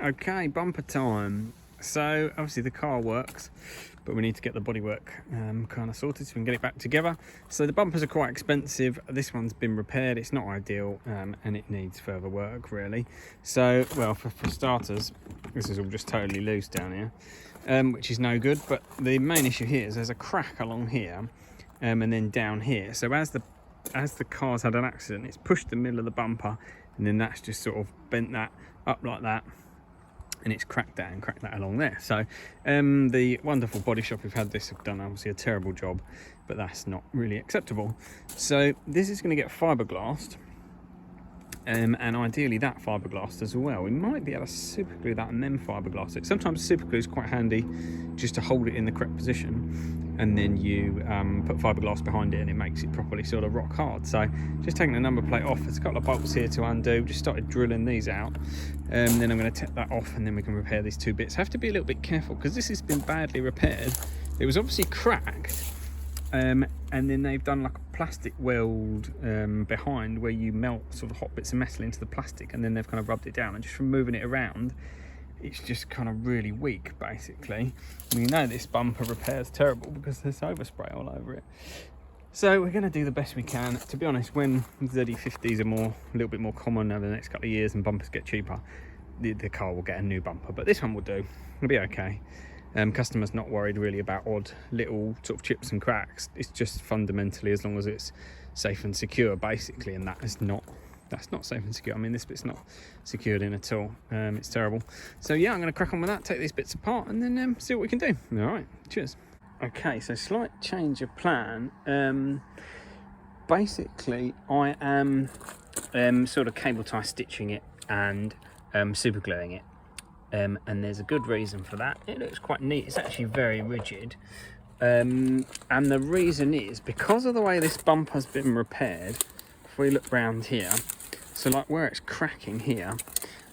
Okay, bumper time. So obviously the car works, but we need to get the bodywork kind of sorted so we can get it back together. So the bumpers are quite expensive. This one's been repaired. It's not ideal, and it needs further work really. So, well, for starters, this is all just totally loose down here, which is no good. But the main issue here is there's a crack along here, and then down here. So as the car's had an accident, it's pushed the middle of the bumper, and then that's just sort of bent that up like that, and it's cracked that along there. So the wonderful body shop who've had this have done obviously a terrible job, but that's not really acceptable. So this is going to get fiberglassed, and ideally that fiberglassed as well. We might be able to super glue that and then fiberglass it. Sometimes super glue is quite handy just to hold it in the correct position, and then you put fiberglass behind it and it makes it properly sort of rock hard. So just taking the number plate off, there's a couple of bolts here to undo. Just started drilling these out, and then I'm going to take that off, and then we can repair these two bits. Have to be a little bit careful because this has been badly repaired. It was obviously cracked, and then they've done like a plastic weld behind where you melt sort of hot bits of metal into the plastic, and then they've kind of rubbed it down, and just from moving it around it's just kind of really weak basically. And you know this bumper repair is terrible because there's overspray all over it. So we're going to do the best we can. To be honest, when ZE50s are a little bit more common over the next couple of years and bumpers get cheaper, the car will get a new bumper, but this one will do. It'll be okay. Customers not worried really about odd little sort of chips and cracks. It's just fundamentally as long as it's safe and secure basically, and that's not safe and secure. I mean, this bit's not secured in at all. It's terrible. So yeah, I'm going to crack on with that, take these bits apart, and then see what we can do. All right, cheers. Okay, so slight change of plan. Basically, I am sort of cable tie stitching it and super gluing it. And there's a good reason for that. It looks quite neat. It's actually very rigid. And the reason is because of the way this bumper's been repaired. If we look round here, so like where it's cracking here,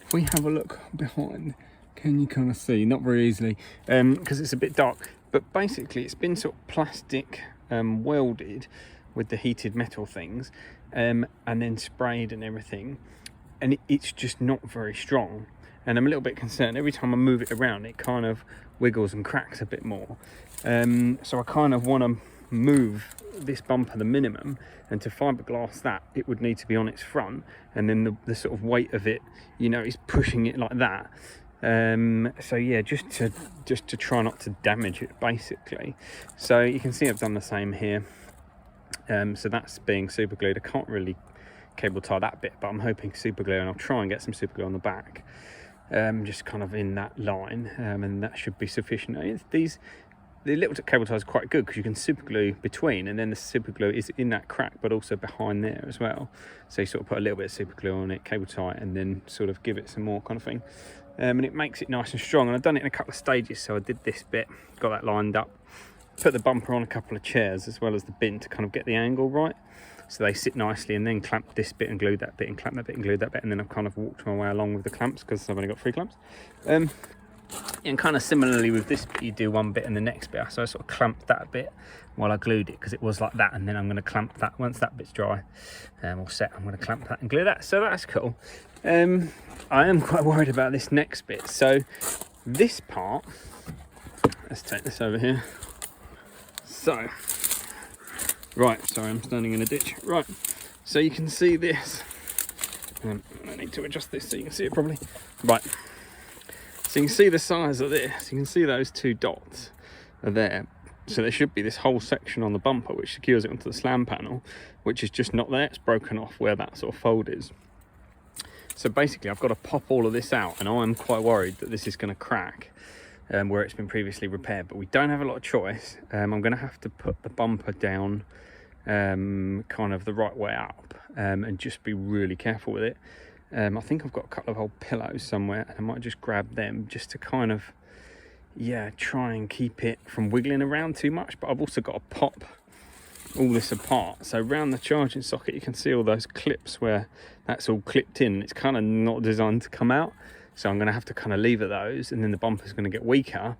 if we have a look behind, can you kind of see? Not very easily, because it's a bit dark, but basically it's been sort of plastic welded with the heated metal things, and then sprayed and everything, and it's just not very strong. And I'm a little bit concerned every time I move it around, it kind of wiggles and cracks a bit more. So I kind of want to move this bumper the minimum, and to fiberglass that it would need to be on its front, and then the sort of weight of it, you know, is pushing it like that. So yeah, just to try not to damage it basically. So you can see I've done the same here. So that's being super glued. I can't really cable tie that bit, but I'm hoping super glue, and I'll try and get some super glue on the back, just kind of in that line, and that should be sufficient. The little cable tie is quite good because you can super glue between, and then the super glue is in that crack but also behind there as well. So you sort of put a little bit of super glue on it, cable tie, and then sort of give it some more kind of thing. And it makes it nice and strong. And I've done it in a couple of stages. So I did this bit, got that lined up, put the bumper on a couple of chairs as well as the bin to kind of get the angle right, so they sit nicely, and then clamp this bit and glue that bit and clamp that bit and glue that bit, and then I've kind of walked my way along with the clamps because I've only got 3 clamps. And kind of similarly with this bit, you do one bit and the next bit. So I sort of clamped that bit while I glued it because it was like that, and then I'm going to clamp that once that bit's dry or set. I'm going to clamp that and glue that. So that's cool. I am quite worried about this next bit. So this part, let's take this over here. So right, sorry, I'm standing in a ditch. Right, so you can see this. I need to adjust this so you can see it properly. Right. So you can see the size of this. You can see those 2 dots are there. So there should be this whole section on the bumper which secures it onto the slam panel, which is just not there. It's broken off where that sort of fold is. So basically I've got to pop all of this out, and I'm quite worried that this is going to crack where it's been previously repaired. But we don't have a lot of choice. I'm going to have to put the bumper down kind of the right way up, and just be really careful with it. I think I've got a couple of old pillows somewhere, and I might just grab them just to kind of, yeah, try and keep it from wiggling around too much. But I've also got to pop all this apart. So around the charging socket, you can see all those clips where that's all clipped in. It's kind of not designed to come out. So I'm going to have to kind of lever those, and then the bumper's going to get weaker.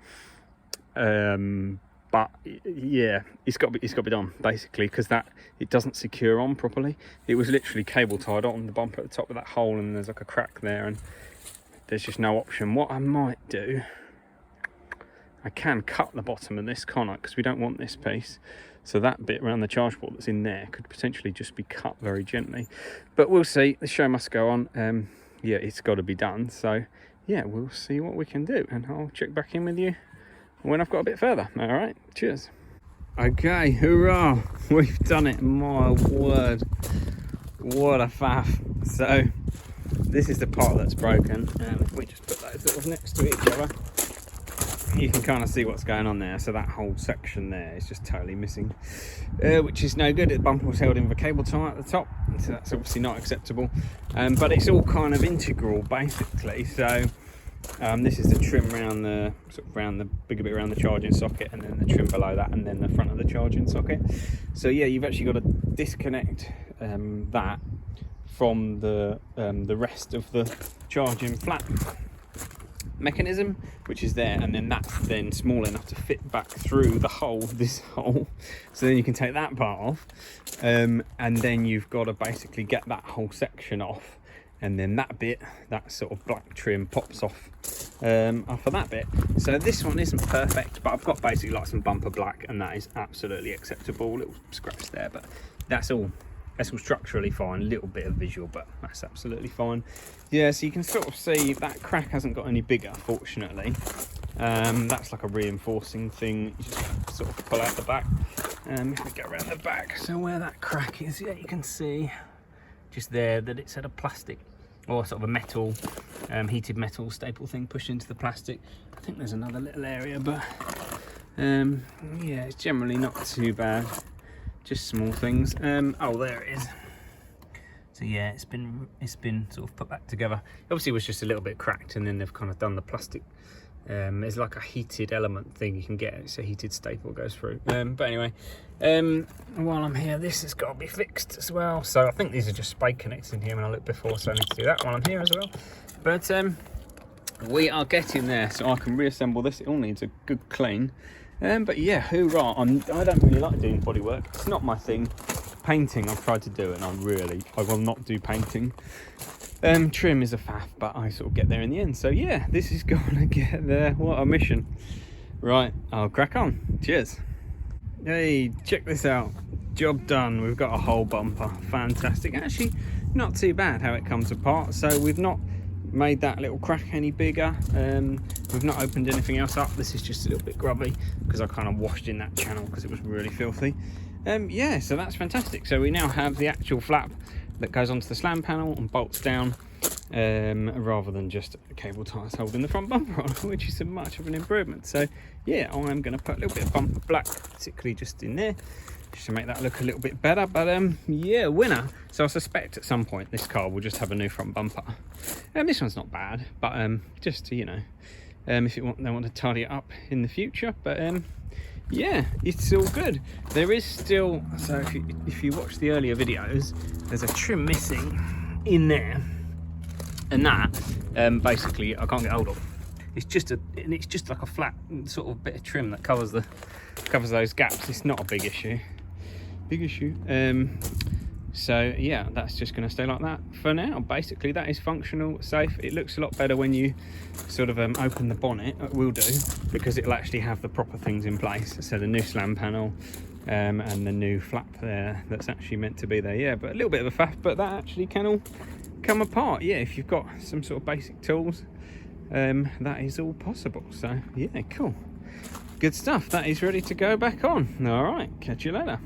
But yeah, it's got to be done basically, because it doesn't secure on properly. It was literally cable tied on the bumper at the top of that hole, and there's like a crack there, and there's just no option. What I might do, I can cut the bottom of this, can't I? Because we don't want this piece. So that bit around the charge port that's in there could potentially just be cut very gently. But we'll see. The show must go on. Yeah, it's got to be done. So yeah, we'll see what we can do. And I'll check back in with you when I've got a bit further. All right, cheers. Okay, hurrah. We've done it. My word. What a faff. So this is the part that's broken. If we just put those sort of next to each other, you can kind of see what's going on there. So that whole section there is just totally missing, which is no good. The bumper was held in with a cable tie at the top, so that's obviously not acceptable. But it's all kind of integral basically. So this is the trim around the bigger bit around the charging socket, and then the trim below that, and then the front of the charging socket. So yeah, you've actually got to disconnect that from the rest of the charging flap mechanism, which is there, and then that's then small enough to fit back through the hole, this hole. So then you can take that part off, and then you've got to basically get that whole section off, and then that bit, that sort of black trim, pops off of that bit. So this one isn't perfect, but I've got basically like some bumper black, and that is absolutely acceptable. Little scratch there, but that's all structurally fine. A little bit of visual, but that's absolutely fine. Yeah, so you can sort of see that crack hasn't got any bigger, fortunately. That's like a reinforcing thing. You just sort of pull out the back. If we go around the back, so where that crack is, yeah, you can see just there that it's had a plastic or sort of a metal, heated metal staple thing pushed into the plastic. I think there's another little area, but yeah, it's generally not too bad. Just small things. Oh, there it is. So yeah, it's been sort of put back together. Obviously it was just a little bit cracked, and then they've kind of done the plastic. There's like a heated element thing you can get. It's a heated staple goes through. But anyway, while I'm here, this has got to be fixed as well. So I think these are just spade connects in here when I looked before, so I need to do that while I'm here as well. But we are getting there, so I can reassemble this. It all needs a good clean. But yeah, hoorah. I don't really like doing bodywork. It's not my thing. Painting I've tried to do, and I will not do painting. Trim is a faff, but I sort of get there in the end. So yeah, this is gonna get there. What a mission. Right, I'll crack on. Cheers. Hey, check this out. Job done. We've got a whole bumper. Fantastic. Actually, not too bad how it comes apart. So we've not made that little crack any bigger. We've not opened anything else up. This is just a little bit grubby because I kind of washed in that channel because it was really filthy. Yeah, so that's fantastic. So we now have the actual flap that goes onto the slam panel and bolts down, rather than just cable ties holding the front bumper on, which is much of an improvement. So yeah, I'm going to put a little bit of bumper black, particularly just in there, just to make that look a little bit better. But yeah, winner. So I suspect at some point this car will just have a new front bumper. This one's not bad, but just to, you know, if they want to tidy it up in the future. But yeah, it's all good. There is still, so if you watch the earlier videos, there's a trim missing in there, and that basically I can't get hold of. It's just like a flat sort of bit of trim that covers those gaps. It's not a big issue. So yeah, that's just going to stay like that for now. Basically, that is functional, safe. It looks a lot better when you sort of open the bonnet. It will do, because it'll actually have the proper things in place. So the new slam panel and the new flap there that's actually meant to be there. Yeah, but a little bit of a faff, but that actually can all come apart. Yeah, if you've got some sort of basic tools, that is all possible. So yeah, cool, good stuff. That is ready to go back on. All right, catch you later.